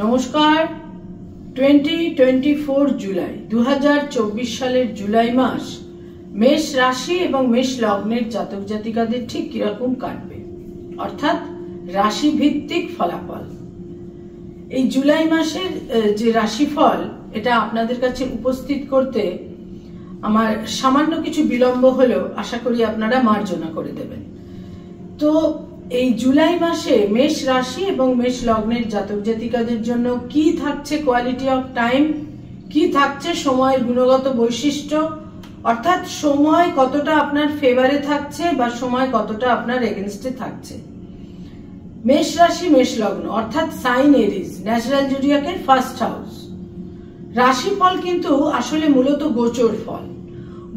নমস্কার। 2024 জুলাই 2024 সালের জুলাই মাস মেষ রাশি এবং মেষ লগ্নের জাতক জাতিকাদের ঠিক কিরকম কাটবে, অর্থাৎ রাশি ভিত্তিক ফলাফল। এই জুলাই মাসের যে রাশিফল এটা আপনাদের কাছে উপস্থিত করতে আমার সামান্য কিছু বিলম্ব হলেও আশা করি আপনারা মার্জনা করে দেবেন। তো এই জুলাই মাসে মেষ রাশি এবং মেষ লগ্নের জাতক জাতিকাদের জন্য কি থাকছে কোয়ালিটি অফ টাইম, কি থাকছে সময়ের গুণগত বৈশিষ্ট্য, অর্থাৎ সময় কতটা আপনার ফেভারে থাকছে বা সময় কতটা আপনার এগেনস্টে থাকছে। মেষ রাশি মেষ লগ্ন অর্থাৎ সাইন এরিজ, ন্যাচারাল জোডিয়াকের ফার্স্ট হাউস। রাশিফল কিন্তু আসলে মূলত গোচর ফল।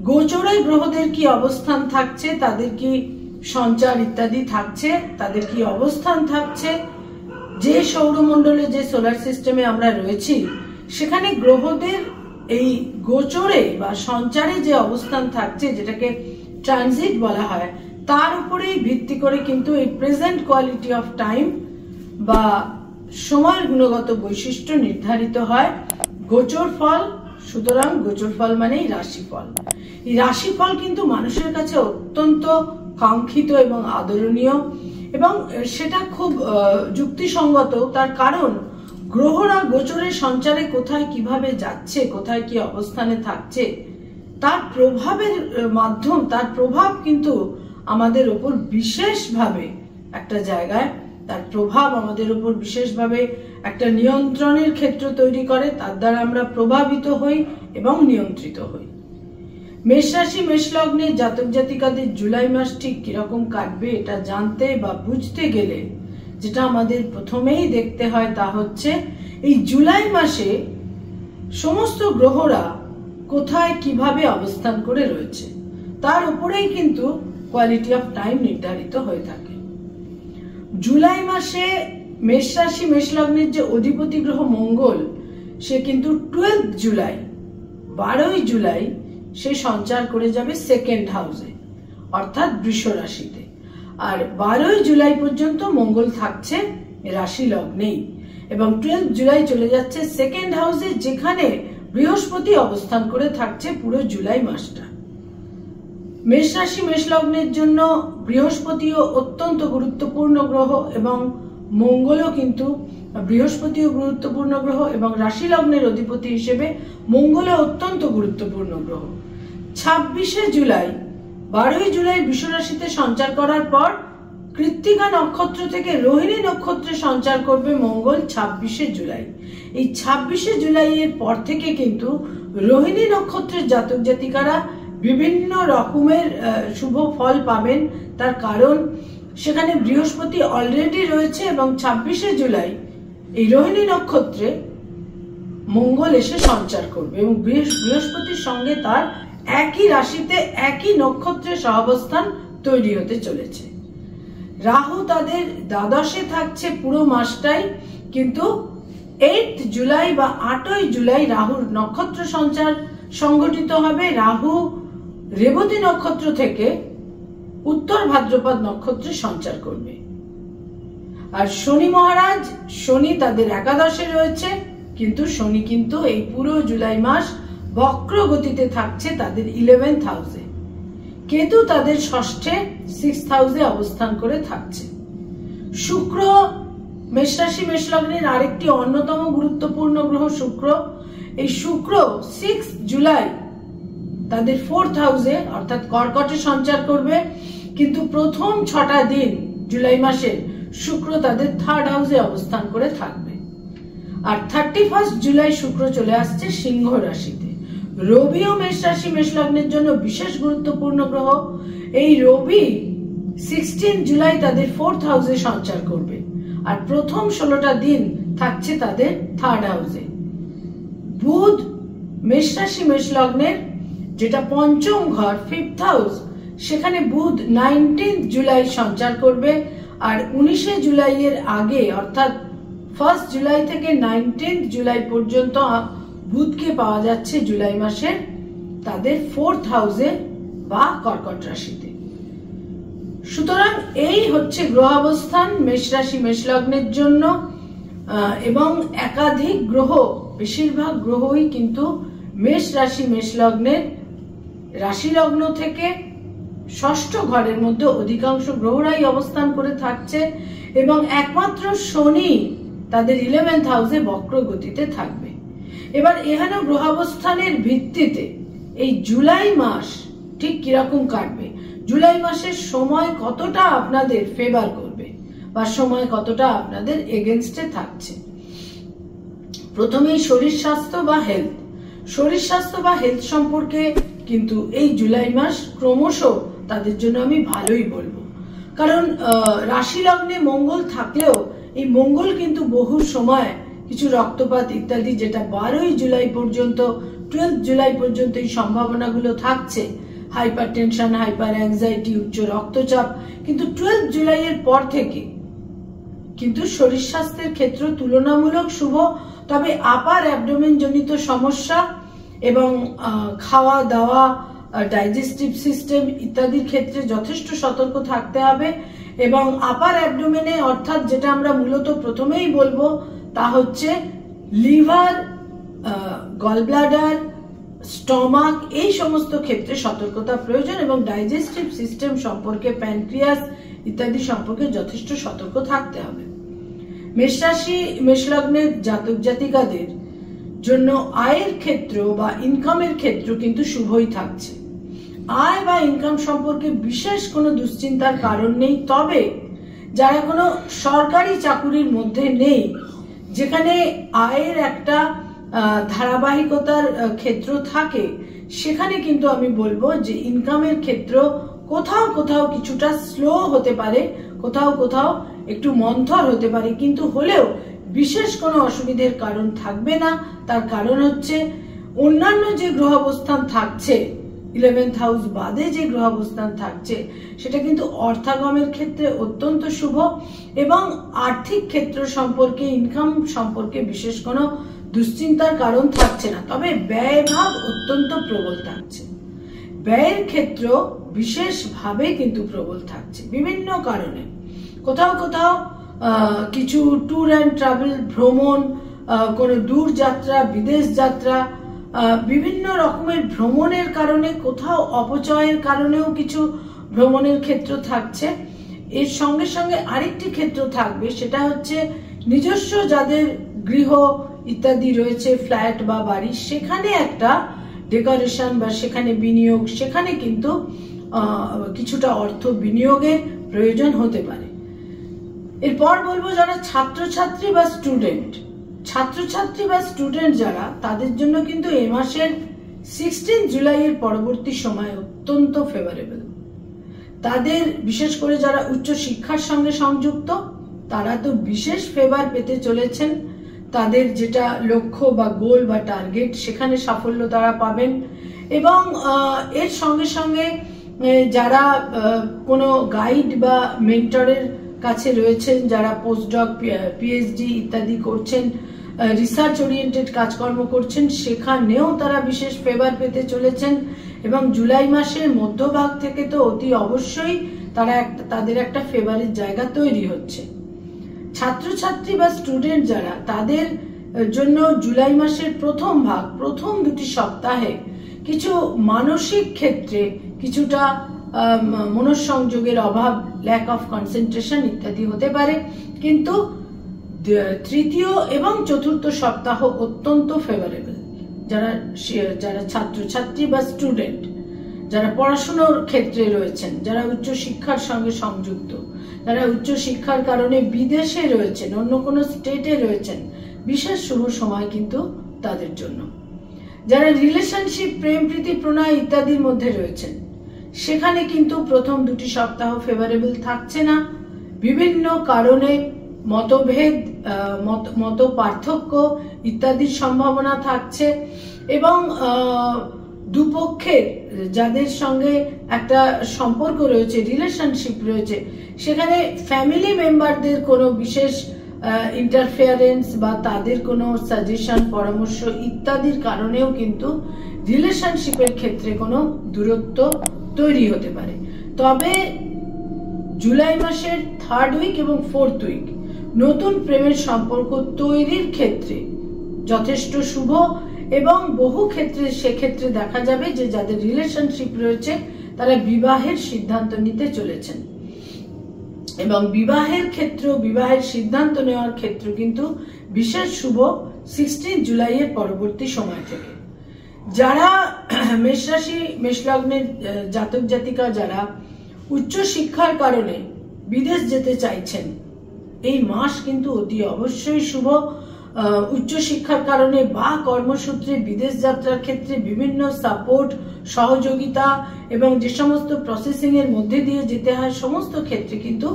গোচরে গ্রহদের কি অবস্থান থাকছে, তাদের কি সঞ্চার ইত্যাদি থাকছে, তাদের কি অবস্থান থাকছে, যে সৌরমণ্ডলে যে সোলার সিস্টেমে আমরা রয়েছি সেখানে গ্রহদের এই গোচরে বা সঞ্চারে যে অবস্থান থাকছে, যেটাকে ট্রানজিট বলা হয়, তার উপরেই ভিত্তি করে কিন্তু এই প্রেজেন্ট কোয়ালিটি অফ টাইম বা সময়ের গুণগত বৈশিষ্ট্য নির্ধারিত হয়। গোচর ফল, সুতরাং গোচর ফল মানেই রাশিফল। এই রাশিফল কিন্তু মানুষের কাছে অত্যন্ত কাঙ্ক্ষিত এবং আদরণীয়, এবং সেটা খুব যুক্তিসঙ্গত। তার কারণ গ্রহরা গোচরের সঞ্চারে কোথায় কিভাবে যাচ্ছে, কোথায় কি অবস্থানে থাকছে, তার প্রভাবের মাধ্যম, তার প্রভাব কিন্তু আমাদের উপর বিশেষভাবে একটা জায়গায়, তার প্রভাব আমাদের উপর বিশেষভাবে একটা নিয়ন্ত্রণের ক্ষেত্র তৈরি করে। তার দ্বারা আমরা প্রভাবিত হই এবং নিয়ন্ত্রিত হই। মেষ রাশি মেষ লগ্নের জাতক জাতিকাদের জুলাই মাস ঠিক কিরকম কাটবে এটা জানতে বা বুঝতে গেলে যেটা আমাদের প্রথমেই দেখতে হয় তা হচ্ছে এই জুলাই মাসে সমস্ত গ্রহরা কোথায় কিভাবে অবস্থান করে রয়েছে, তার উপরেই কিন্তু কোয়ালিটি অফ টাইম নির্ধারিত হয়ে থাকে। জুলাই মাসে মেষ রাশি মেষ লগ্নের যে অধিপতি গ্রহ মঙ্গল, সে কিন্তু 12 জুলাই 12ই জুলাই সে সঞ্চার করে যাবে সেকেন্ড হাউসে, অর্থাৎ বৃষ রাশিতে। আর 12ই জুলাই পর্যন্ত মঙ্গল থাকছে রাশি লগ্নেই, এবং 12 জুলাই চলে যাচ্ছে সেকেন্ড হাউসে, যেখানে বৃহস্পতি অবস্থান করে থাকছে পুরো জুলাই মাসটা। মেষ রাশি মেষ লগ্নের জন্য বৃহস্পতিও অত্যন্ত গুরুত্বপূর্ণ গ্রহ, এবং মঙ্গলও কিন্তু, বৃহস্পতিও গুরুত্বপূর্ণ গ্রহ এবং রাশি লগ্নের অধিপতি হিসেবে মঙ্গলও অত্যন্ত গুরুত্বপূর্ণ গ্রহ। 26শে জুলাই 12ই জুলাই বৃষ রাশিতে সঞ্চার করার পর কৃত্তিকা নক্ষত্র থেকে রোহিণী নক্ষত্রে সঞ্চার করবে মঙ্গল 26শে জুলাই। এই 26শে জুলাই এর পর থেকে কিন্তু রোহিণী নক্ষত্রের জাতক জাতিকারা বিভিন্ন রকমের শুভ ফল পাবেন। তার কারণ সেখানে বৃহস্পতি অলরেডি রয়েছে, এবং 26শে জুলাই এই রোহিণী নক্ষত্রে মঙ্গল এসে সঞ্চার করবে, এবং বৃহস্পতির সঙ্গে তার একই রাশিতে একই নক্ষত্রে সহাবস্থান তৈরি হতে চলেছে। রাহু তাদের দ্বাদশে থাকছে পুরো মাসটাই, কিন্তু 8 জুলাই বা 8ই জুলাই রাহুর নক্ষত্র সঞ্চার সংগঠিত হবে। রাহু রেবতী নক্ষত্র থেকে উত্তর ভাদ্রপদ নক্ষত্রে সঞ্চার করবে। আর শনি মহারাজ, শনি তাদের একাদশে রয়েছে, কিন্তু শনি কিন্তু এই পুরো জুলাই মাস বক্র গতিতে থাকছে তাদের 11th হাউসে। কেতু তাদের ষষ্ঠে 6th হাউসে অবস্থান করে থাকছে। শুক্র মেষ রাশি মেষ লগ্নের আরেকটি অন্যতম গুরুত্বপূর্ণ গ্রহ শুক্র। এই শুক্র 6 জুলাই তাদের 4th হাউসে অর্থাৎ কর্কটে সঞ্চার করবে, কিন্তু প্রথম 6টা দিন জুলাই মাসে শুক্র তাদের 3rd হাউসে অবস্থান করে থাকবে। আর 31 জুলাই শুক্র চলে আসছে সিংহ রাশিতে। রবিও মেষ রাশি মেষ লগ্নের জন্য বিশেষ গুরুত্বপূর্ণ গ্রহ। এই রবি 16 জুলাই তাদের 4th হাউসে সঞ্চার করবে, আর প্রথম 16টা দিন থাকছে তাদের 3rd হাউসে। বুধ মেষ রাশি মেষ লগ্নের যেটা পঞ্চম ঘর 5th হাউস, সেখানে বুধ 19 জুলাই সঞ্চার করবে, আর 19শে জুলাই এর আগে অর্থাৎ 1 জুলাই থেকে 19 জুলাই পর্যন্ত বুধকে পাওয়া যাচ্ছে জুলাই মাসের তাদের 4th হাউসে বা কর্কট রাশিতে। সুতরাং এই হচ্ছে গ্রহ অবস্থান মেষ রাশি মেষ লগ্নের জন্য এবং একাধিক গ্রহ, বেশিরভাগ গ্রহই কিন্তু মেষ রাশি মেষ লগ্নের রাশি লগ্ন থেকে ষষ্ঠ ঘরের মধ্যে অধিকাংশ গ্রহরাই অবস্থান করে থাকছে এবং একমাত্র শনি তাদের 11th হাউসে বক্র গতিতে থাকবে। এবার এখানে গ্রহাবস্থানের ভিত্তিতে এই জুলাই মাস ঠিক কিরকম কাটবে, জুলাই মাসের সময় কতটা আপনাদের ফেভার করবে বা সময় কতটা আপনাদের এগেনস্টে থাকছে। প্রথমেই শরীর স্বাস্থ্য বা হেলথ। শরীর স্বাস্থ্য বা হেলথ সম্পর্কে কিন্তু এই জুলাই মাস ক্রমশ তাদের জন্য আমি ভালোই বলবো, কারণ রাশি লগ্নে মঙ্গল থাকলেও এই মঙ্গল কিন্তু বহু সময় কিছু রক্তপাত ইত্যাদি, যেটা 12ই জুলাই পর্যন্ত 12 জুলাই পর্যন্ত এই সম্ভাবনাগুলো থাকছে, হাইপার টেনশন, হাইপার অ্যাংজাইটি, উচ্চ রক্তচাপ, কিন্তু 12 জুলাইয়ের পর থেকে কিন্তু শরীর স্বাস্থ্যের ক্ষেত্র তুলনামূলক শুভ। তবে আপার অ্যাবডোমেন জনিত সমস্যা এবং খাওয়া দাওয়া, ডাইজেস্টিভ সিস্টেম ইত্যাদির ক্ষেত্রে যথেষ্ট সতর্ক থাকতে হবে। এবং আপার অ্যাবডোমেনে অর্থাৎ যেটা আমরা মূলত প্রথমেই বলবো তা হচ্ছে লিভার, গলব্লাডার, স্টমাক, এই সমস্ত ক্ষেত্রে সতর্কতা প্রয়োজন এবং ডাইজেস্টিভ সিস্টেম সম্পর্কে, প্যানক্রিয়াস ইত্যাদি সম্পর্কে যথেষ্ট সতর্ক থাকতে হবে। মেষ রাশি মেষ লগ্নের জাতক জাতিকাদের জন্য আয়ের ক্ষেত্র বা ইনকামের ক্ষেত্র কিন্তু শুভই থাকছে। আয় বা ইনকাম সম্পর্কে বিশেষ কোনো দুশ্চিন্তার কারণ নেই। তবে যারা কোনো সরকারি চাকুরির মধ্যে নেই, যেখানে আয়ের একটা ধারাবাহিকতার ক্ষেত্র থাকে, সেখানে কিন্তু আমি বলবো যে ইনকামের ক্ষেত্র কোথাও কোথাও কিছুটা স্লো হতে পারে, কোথাও কোথাও একটু মন্থর হতে পারে, কিন্তু হলেও বিশেষ কোনো অসুবিধার কারণ থাকবে না। তার কারণ হচ্ছে অন্যান্য যে গ্রহ অবস্থান থাকছে, 11th হাউস বাদে যে গ্রহ অবস্থান থাকছে, সেটা কিন্তু অর্থাগমের ক্ষেত্রে অত্যন্ত শুভ এবং আর্থিক ক্ষেত্র সম্পর্কে, ইনকাম সম্পর্কে বিশেষ কোনো দুশ্চিন্তার কারণ থাকছে না। তবে ব্যয়ভাব অত্যন্ত প্রবল থাকছে, ব্যয়ের ক্ষেত্র বিশেষভাবে কিন্তু প্রবল থাকছে বিভিন্ন কারণে। কোথাও কোথাও কিছু ট্যুর অ্যান্ড ট্রাভেল, ভ্রমণ, কোনো দূর যাত্রা, বিদেশ যাত্রা, বিভিন্ন রকমের ভ্রমণের কারণে, কোথাও অপচয়ের কারণেও কিছু ভ্রমণের ক্ষেত্র থাকছে। এর সঙ্গে সঙ্গে আরেকটি ক্ষেত্র থাকবে, সেটা হচ্ছে নিজস্ব যাদের গৃহ ইত্যাদি রয়েছে, ফ্ল্যাট বা বাড়ি, সেখানে একটা ডেকোরেশন বা সেখানে বিনিয়োগ, সেখানে কিন্তু কিছুটা অর্থ বিনিয়োগের প্রয়োজন হতে পারে। এরপর বলবো যারা ছাত্রছাত্রী বা স্টুডেন্ট, ছাত্রছাত্রী বা স্টুডেন্ট যারা, তাদের জন্য কিন্তু এই মাসের 16 জুলাইয়ের পরবর্তী সময় অত্যন্ত ফেভারেবল। তাদের বিশেষ করে যারা উচ্চ শিক্ষার সঙ্গে সংযুক্ত, তারা তো বিশেষ ফেভার পেতে চলেছেন। তাদের যেটা লক্ষ্য বা গোল বা টার্গেট, সেখানে সাফল্য তারা পাবেন। এবং এর সঙ্গে সঙ্গে যারা কোনো গাইড বা মেন্টরের কাছে রয়েছেন, যারা পোস্টডক, পিএইচডি ইত্যাদি করছেন, রিসার্চ ওরিয়েন্টেড কাজকর্ম করছেন, সেখানেও তারা বিশেষ ফেভার পেতে চলেছেন। এবং জুলাই মাসের মধ্যভাগ থেকে তো অতি অবশ্যই তাদের একটা ফেভারের জায়গা তৈরি হচ্ছে। ছাত্রছাত্রী বা স্টুডেন্ট যারা, তাদের জন্য জুলাই মাসের প্রথম ভাগ, প্রথম 2টি সপ্তাহে কিছু মানসিক ক্ষেত্রে কিছুটা মনঃসংযোগের অভাব, ল্যাক অফ কনসেন্ট্রেশন ইত্যাদি হতে পারে, কিন্তু তৃতীয় এবং চতুর্থ সপ্তাহ অত্যন্ত ফেভারেবল। যারা ছাত্রছাত্রী বা স্টুডেন্ট, যারা পড়াশোনার ক্ষেত্রে রয়েছেন, যারা উচ্চ শিক্ষার সঙ্গে সংযুক্ত, যারা উচ্চ শিক্ষার কারণে বিদেশে রয়েছেন, অন্য কোনো স্টেটে রয়েছেন, বিশেষ শুভ সময় কিন্তু তাদের জন্য। যারা রিলেশনশিপ, প্রেম প্রীতি, প্রণয় ইত্যাদির মধ্যে রয়েছেন, সেখানে কিন্তু প্রথম 2টি সপ্তাহ ফেভারেবল থাকছে না। বিভিন্ন কারণে মতভেদ, মত পার্থক্য ইত্যাদির সম্ভাবনা থাকছে এবং দুপক্ষের যাদের সঙ্গে একটা সম্পর্ক রয়েছে, রিলেশনশিপ রয়েছে, সেখানে ফ্যামিলি মেম্বারদের কোনো বিশেষ ইন্টারফেয়ারেন্স বা তাদের কোনো সাজেশন, পরামর্শ ইত্যাদির কারণেও কিন্তু রিলেশনশিপের ক্ষেত্রে কোনো দূরত্ব তৈরি হতে পারে। তবে জুলাই মাসের 3rd উইক এবং 4th উইক নতুন প্রেমের সম্পর্ক তৈরির ক্ষেত্রে যথেষ্ট শুভ, এবং বহু ক্ষেত্রে সেক্ষেত্রে দেখা যাবে যে যাদের রিলেশনশিপ রয়েছে তারা বিবাহের সিদ্ধান্ত নিতে চলেছেন, এবং বিবাহের ক্ষেত্র, বিবাহের সিদ্ধান্ত নেওয়ার ক্ষেত্র কিন্তু বিশেষ শুভ 16 জুলাইয়ের পরবর্তী সময় থেকে। যারা মেষ রাশি মেষ লগ্নের জাতক জাতিকা যারা উচ্চ শিক্ষার কারণে বিদেশ যেতে চাইছেন, এই মাস কিন্তু অতি অবশ্যই শুভ। উচ্চ শিক্ষার কারণে বা কর্মসূত্রে বিদেশ যাত্রার ক্ষেত্রে বিভিন্ন সাপোর্ট, সহযোগিতা এবং যে সমস্ত প্রসেসিং এর মধ্যে দিয়ে যেতে হয় সমস্ত ক্ষেত্রে কিন্তু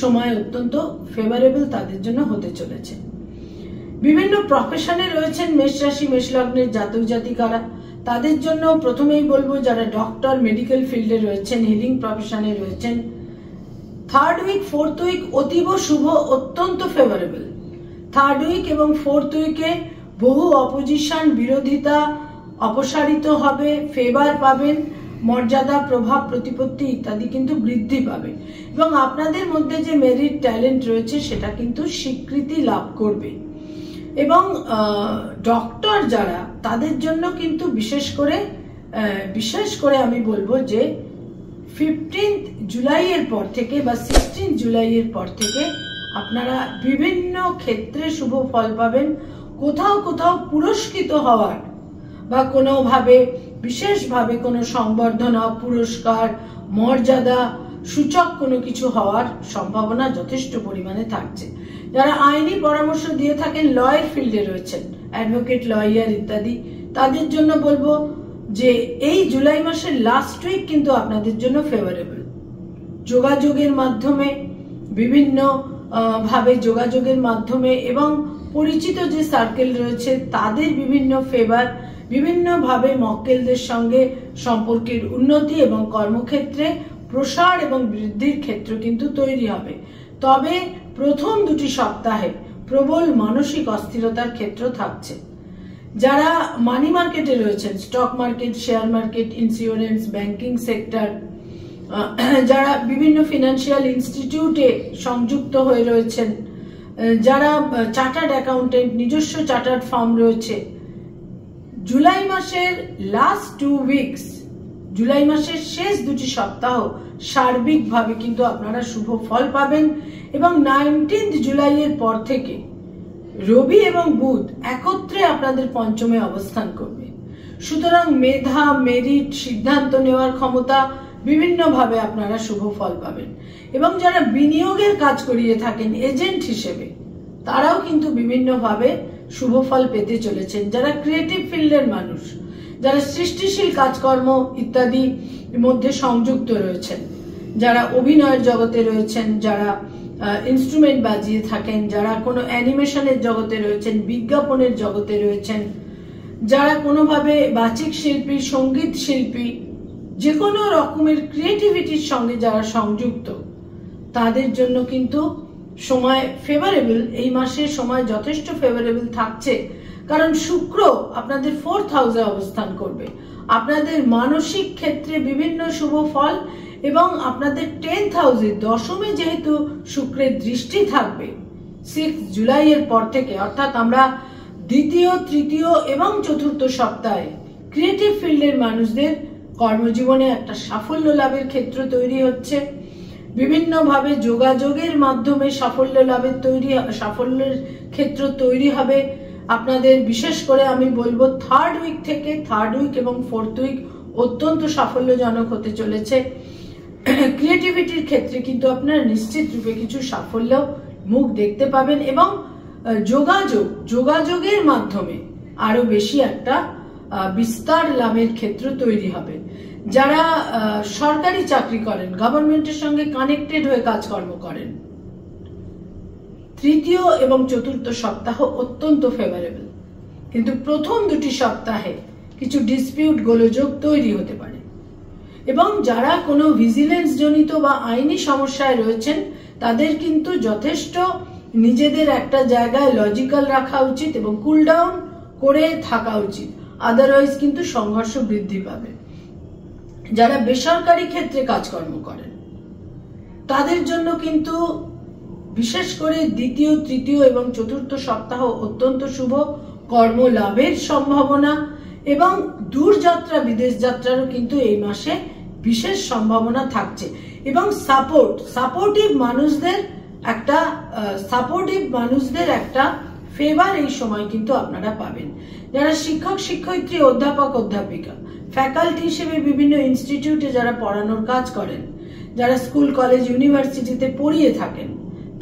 সময় অত্যন্ত ফেভারেবল তাদের জন্য হতে চলেছে। বিভিন্ন প্রফেশনে রয়েছেন মেষ রাশি মেষ লগ্নের জাতক জাতিকারা, তাদের জন্য প্রথমেই বলবো যারা ডক্টর, মেডিকেল ফিল্ডে রয়েছেন, হিলিং প্রফেশনে রয়েছেন, থার্ড উইক ফোর্থ উইক অতীব শুভ, অত্যন্ত ফেভারেবল। থার্ড উইক এবং ফোর্থ উইকে বহু অপোজিশন, বিরোধিতা অপসারিত হবে, ফেভার পাবেন, মর্যাদা, প্রভাব, প্রতিপত্তি ইত্যাদি কিন্তু বৃদ্ধি পাবে, এবং আপনাদের মধ্যে যে মেরিট, ট্যালেন্ট রয়েছে সেটা কিন্তু স্বীকৃতি লাভ করবে। এবং ডক্টর যারা, তাদের জন্য কিন্তু বিশেষ করে আমি বলবো যে 15 জুলাইয়ের পর থেকে বা 16 জুলাইয়ের পর থেকে আপনারা বিভিন্ন ক্ষেত্রে শুভ ফল পাবেন। কোথাও কোথাও পুরস্কৃত হওয়ার বা কোনোভাবে বিশেষভাবে কোনো সংবর্ধনা, পুরস্কার, মর্যাদা সূচক কোনো কিছু হওয়ার সম্ভাবনা যথেষ্ট পরিমাণে থাকছে। যারা আইনি পরামর্শ দিয়ে থাকেন, লয়ের ফিল্ডে রয়েছেন, অ্যাডভোকেট, লয়ার ইত্যাদি, তাদের জন্য বলবো যে এই জুলাই মাসের লাস্ট উইক কিন্তু আপনাদের জন্য ফেভারেবল। যোগাযোগের মাধ্যমে, বিভিন্ন ভাবে যোগাযোগের মাধ্যমে এবং পরিচিত যে সার্কেল রয়েছে তাদের বিভিন্ন ফেভার, বিভিন্ন ভাবে মক্কেলদের সঙ্গে সম্পর্কের উন্নতি এবং কর্মক্ষেত্রে প্রসার এবং বৃদ্ধির ক্ষেত্র কিন্তু তৈরি হবে। তবে প্রথম দুটি সপ্তাহে প্রবল মানসিক অস্থিরতার ক্ষেত্র থাকছে। যারা মানি মার্কেটে রয়েছেন, stock market, share market, insurance, banking sector, যারা বিভিন্ন ফিনান্সিয়াল ইনস্টিটিউটে সংযুক্ত হয়ে রয়েছেন, যারা চার্টার্ড অ্যাকাউন্টেন্ট, নিজস্ব চার্টার্ড ফার্ম রয়েছে, জুলাই মাসের লাস্ট 2 উইকস, জুলাই মাসের শেষ দুটি সপ্তাহ সার্বিকভাবে কিন্তু আপনারা শুভ ফল পাবেন। এবং 19 জুলাইয়ের পর থেকে রবি এবং বুধ একত্রে আপনাদের পঞ্চমে অবস্থান করবে। সুতরাং মেধা, মেরিট, সিদ্ধান্ত নেওয়ার ক্ষমতা, বিভিন্ন ভাবে আপনারা শুভ ফল পাবেন। এবং যারা বিনিয়োগের কাজ করিয়ে থাকেন এজেন্ট হিসেবে, তারাও কিন্তু বিভিন্ন ভাবে শুভ ফল পেতে চলেছেন। যারা ক্রিয়েটিভ ফিল্ডের মানুষ, যারা সৃষ্টিশীল কাজকর্ম ইত্যাদি মধ্যে সংযুক্ত রয়েছেন, যারা অভিনয়ের জগতে রয়েছেন, যারা ইনস্ট্রুমেন্ট বাজিয়ে থাকেন, যারা কোনো অ্যানিমেশনের জগতে রয়েছেন, বিজ্ঞাপনের জগতে রয়েছেন, যারা কোনোভাবে বাচিক শিল্পী, সঙ্গীত শিল্পী, যে কোনো রকমের ক্রিয়েটিভিটির সঙ্গে যারা সংযুক্ত, তাদের জন্য কিন্তু সময় ফেভারেবল। এই মাসে সময় যথেষ্ট ফেভারেবল থাকছে, কারণ শুক্র আপনাদের 4th হাউসে অবস্থান করবে। আপনাদের মানসিক ক্ষেত্রে বিভিন্ন শুভ ফল, এবং আপনাদের 10th হাউসে দশমে যেহেতু শুক্রের দৃষ্টি থাকবে 6 জুলাইয়ের পর থেকে, অর্থাৎ আমরা দ্বিতীয়, তৃতীয় এবং চতুর্থ সপ্তাহে ক্রিয়েটিভ ফিল্ডের মানুষদের কর্মজীবনে একটা সাফল্য লাভের ক্ষেত্র তৈরি হচ্ছে। বিভিন্ন ভাবে যোগাযোগের মাধ্যমে সাফল্যের ক্ষেত্র তৈরি হবে আপনাদের। বিশেষ করে আমি বলবো থার্ড উইক এবং ফোর্থ উইক অত্যন্ত সাফল্যজনক হতে চলেছে। ক্রিয়েটিভিটির ক্ষেত্রে কিন্তু আপনারা নিশ্চিত রূপে কিছু সাফল্য মুখ দেখতে পাবেন, এবং যোগাযোগের মাধ্যমে আরো বেশি একটা বিস্তার লাভের ক্ষেত্র তৈরি হবে। যারা সরকারি চাকরি করেন, গভর্নমেন্টের সঙ্গে কানেক্টেড হয়ে কাজকর্ম করেন, তৃতীয় এবং চতুর্থ সপ্তাহ অত্যন্ত ফেভারেবল। কিন্তু প্রথম দুটি সপ্তাহে কিছু ডিসপিউট, গোলযোগ তৈরি হতে পারে। এবং যারা কোনো ভিজিলেন্স জনিত বা আইনি সমস্যায় রয়েছেন, তাদের কিন্তু যথেষ্ট নিজেদের একটা জায়গায় লজিক্যাল রাখা উচিত এবং কুল ডাউন করে থাকা উচিত, আদারওয়াইজ কিন্তু সংঘর্ষ বৃদ্ধি পাবে। যারা বেসরকারি ক্ষেত্রে কাজকর্ম করেন, তাদের জন্য কিন্তু বিশেষ করে দ্বিতীয়, তৃতীয় এবং চতুর্থ সপ্তাহ অত্যন্ত শুভ। কর্ম লাভের সম্ভাবনা এবং দূরযাত্রা, বিদেশ যাত্রারও কিন্তু এই মাসে বিশেষ সম্ভাবনা থাকছে। এবং সাপোর্টিভ মানুষদের একটা ফেভার এই সময় কিন্তু আপনারা পাবেন। যারা শিক্ষক, শিক্ষয়িত্রী, অধ্যাপক, অধ্যাপিকা, ফ্যাকাল্টি হিসেবে বিভিন্ন ইনস্টিটিউটে যারা পড়ানোর কাজ করেন, যারা স্কুল, কলেজ, ইউনিভার্সিটিতে পড়িয়ে থাকেন,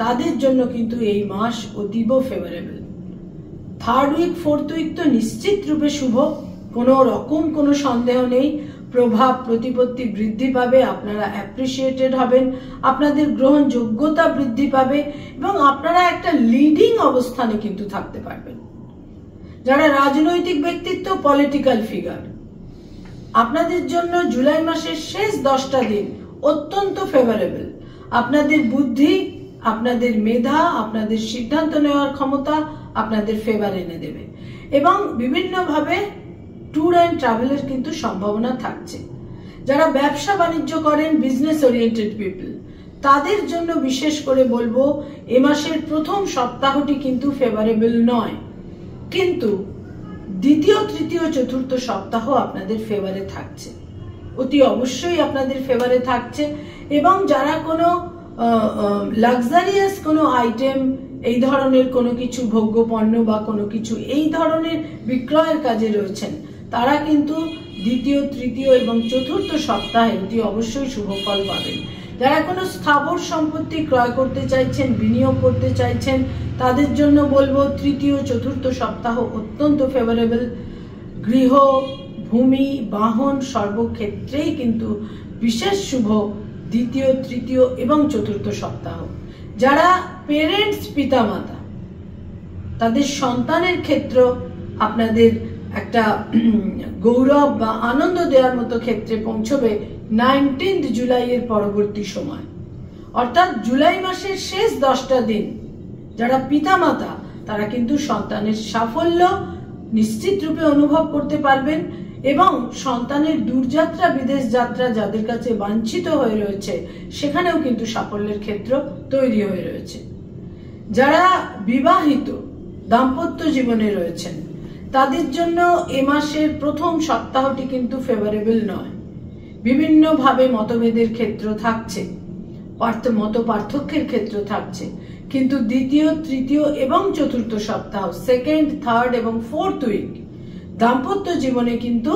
তাদের জন্য কিন্তু এই মাস অতীব favourable. Third week, fourth week তো নিশ্চিত রূপে শুভ, কোনো রকম কোনো সন্দেহ নেই। প্রভাব প্রতিপত্তি বৃদ্ধি পাবে, আপনারা অ্যাপ্রিসিয়েটেড হবেন, আপনাদের গ্রহণযোগ্যতা বৃদ্ধি পাবে এবং আপনারা একটা লিডিং অবস্থানে কিন্তু থাকতে পারবেন। যারা রাজনৈতিক ব্যক্তিত্ব, পলিটিক্যাল ফিগার, আপনাদের জন্য জুলাই মাসের শেষ 10টা দিন অত্যন্ত ফেভারেবল। আপনাদের বুদ্ধি, আপনাদের মেধা, আপনাদের সিদ্ধান্ত নেওয়ার ক্ষমতা আপনাদের ফেভার এনে দেবে এবং বিভিন্নভাবে ট্যুর অ্যান্ড ট্রাভেলের কিন্তু সম্ভাবনা থাকছে। যারা ব্যবসা বাণিজ্য করেন, বিজনেস ওরিয়েন্টেড পিপল, তাদের জন্য বিশেষ করে বলবো এ মাসের প্রথম সপ্তাহটি কিন্তু ফেভারেবল নয়, কিন্তু দ্বিতীয়, তৃতীয়, চতুর্থ সপ্তাহ আপনাদের ফেভারে থাকছে, অতি অবশ্যই আপনাদের ফেভারে থাকছে। এবং যারা কোনো লাক্সারিয়াস কোনো আইটেম, এই ধরনের কোনো কিছু ভোগ্যপণ্য বা কোনো কিছু এই ধরনের বিক্রয়ের কাজে রয়েছেন, তারা কিন্তু দ্বিতীয়, তৃতীয় এবং চতুর্থ সপ্তাহে অতি অবশ্যই শুভ ফল পাবেন। যারা কোনো স্থাবর সম্পত্তি ক্রয় করতে চাইছেন, বিনিয়োগ করতে চাইছেন, তাদের জন্য বলবো তৃতীয়, চতুর্থ সপ্তাহ অত্যন্ত ফেভারেবল। গৃহ, ভূমি, বাহন সর্বক্ষেত্রেই কিন্তু বিশেষ শুভ দ্বিতীয়, তৃতীয় এবং চতুর্থ সপ্তাহ। যারা পেরেন্টস, পিতামাতা, তাদের সন্তানের ক্ষেত্র আপনাদের একটা গৌরব বা আনন্দ দেওয়ার মতো ক্ষেত্রে পৌঁছবে 19 জুলাইয়ের পরবর্তী সময়, অর্থাৎ জুলাই মাসের শেষ 10টা দিন যারা পিতামাতা, তারা কিন্তু সন্তানের সাফল্য নিশ্চিত রূপে অনুভব করতে পারবেন এবং সন্তানের দূরযাত্রা, বিদেশ যাত্রা যাদের কাছে বাঞ্ছিত হয়ে রয়েছে, সেখানেও কিন্তু সাফল্যের ক্ষেত্র তৈরি হয়ে রয়েছে। যারা বিবাহিত, দাম্পত্য জীবনে রয়েছেন, তাদের জন্য এ মাসের প্রথম সপ্তাহটি কিন্তু ফেভারেবল নয়। বিভিন্নভাবে মতভেদের ক্ষেত্র থাকছে, মত পার্থক্যের ক্ষেত্র থাকছে, কিন্তু দ্বিতীয়, তৃতীয় এবং চতুর্থ সপ্তাহ, সেকেন্ড, থার্ড এবং ফোর্থ উইক দাম্পত্য জীবনে কিন্তু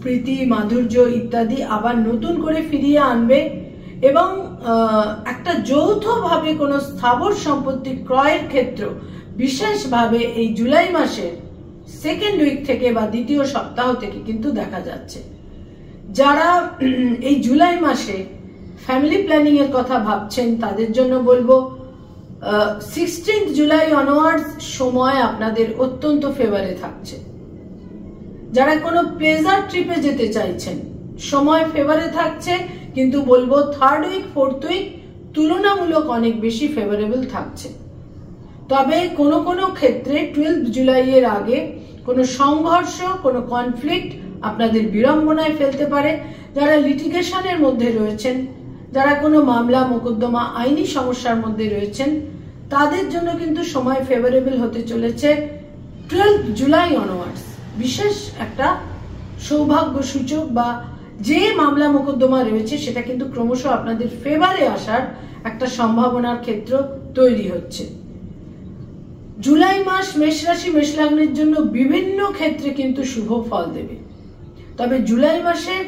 প্রীতি, মাধুর্য ইত্যাদি আবার নতুন করে ফিরিয়ে আনবে এবং একটা যৌথভাবে কোনো স্থাবর সম্পত্তি ক্রয়ের ক্ষেত্র বিশেষভাবে এই জুলাই মাসের সেকেন্ড উইক থেকে বা দ্বিতীয় সপ্তাহ থেকে কিন্তু দেখা যাচ্ছে। যারা এই জুলাই মাসে ফ্যামিলি প্ল্যানিং এর কথা ভাবছেন, তাদের জন্য বলবো 16 জুলাই অনওয়ার্ডস সময় আপনাদের অত্যন্ত ফেভারে থাকছে। যারা কোনো প্লেজার ট্রিপে যেতে চাইছেন, সময় ফেভারে থাকছে, কিন্তু বলবো থার্ড উইক, ফোর্থ উইক তুলনামূলক অনেক বেশি ফেভারেবল থাকছে। তবে কোনো কোনো ক্ষেত্রে 12 জুলাইয়ের আগে কোনো সংঘর্ষ, কোনো কনফ্লিক্ট আপনাদের বিড়ম্বনায় ফেলতে পারে। যারা লিটিগেশনের মধ্যে রয়েছেন, যারা কোনো মামলা, মোকদ্দমা, আইনি সমস্যার মধ্যে রয়েছেন, তাদের জন্য কিন্তু সময় ফেভারেবল হতে চলেছে 12 জুলাই অনওয়ার্ডস। বিশেষ একটা সৌভাগ্য সূচক বা যে মামলা মোকদ্দমা রয়েছে সেটা কিন্তু ক্রমশ আপনাদের ফেভারে আসার একটা সম্ভাবনার ক্ষেত্র তৈরি হচ্ছে। জুলাই মাস মেষ রাশি, মেষ লগ্নের জন্য বিভিন্ন ক্ষেত্রে কিন্তু শুভ ফল দেবে। তবে জুলাই মাসের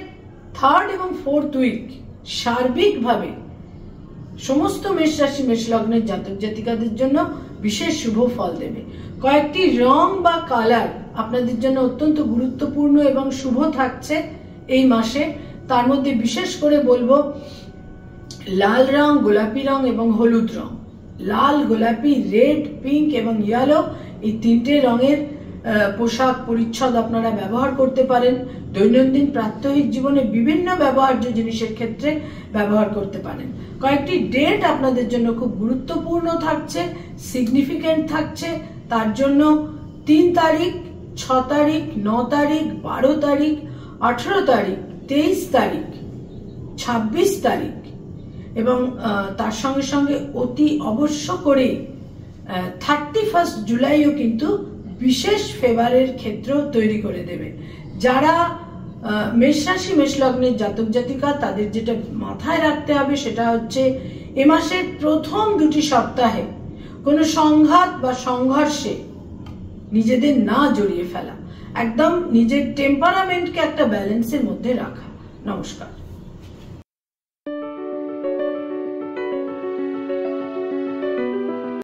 থার্ড এবং ফোর্থ উইক সার্বিকভাবে সমস্ত মেষ রাশি, মেষ লগ্নের জাতক জাতিকাদের জন্য বিশেষ শুভ ফল দেবে। কয়েকটি রং বা কালার আপনাদের জন্য অত্যন্ত গুরুত্বপূর্ণ এবং শুভ থাকছে এই মাসে। তার মধ্যে বিশেষ করে বলবো লাল রং, গোলাপি রং এবং হলুদ রং। লাল, গোলাপি, রেড, পিঙ্ক এবং ইয়েলো এই তিনটে রঙের পোশাক পরিচ্ছদ আপনারা ব্যবহার করতে পারেন। দৈনন্দিন প্রাত্যহিক জীবনে বিভিন্ন ব্যবহার্য জিনিসের ক্ষেত্রে ব্যবহার করতে পারেন। কয়েকটি ডেট আপনাদের জন্য খুব গুরুত্বপূর্ণ থাকছে, সিগনিফিকেন্ট থাকছে। তার জন্য 3 তারিখ, 6 তারিখ, 9 তারিখ, 12 তারিখ, 18 তারিখ, 23 তারিখ, 26 তারিখ এবং তার সঙ্গে সঙ্গে অতি অবশ্য করে 31 জুলাইও কিন্তু বিশেষ ফেভারের ক্ষেত্র তৈরি করে দেবে। যারা মেষ রাশি মেষ লগ্নের জাতক জাতিকা, তাদের যেটা মাথায় রাখতে হবে সেটা হচ্ছে এ মাসের প্রথম 2টি সপ্তাহে কোনো সংঘাত বা সংঘর্ষে নিজেদের না জড়িয়ে ফেলা, একদম নিজের টেম্পারামেন্টকে একটা ব্যালেন্সের মধ্যে রাখা। নমস্কার।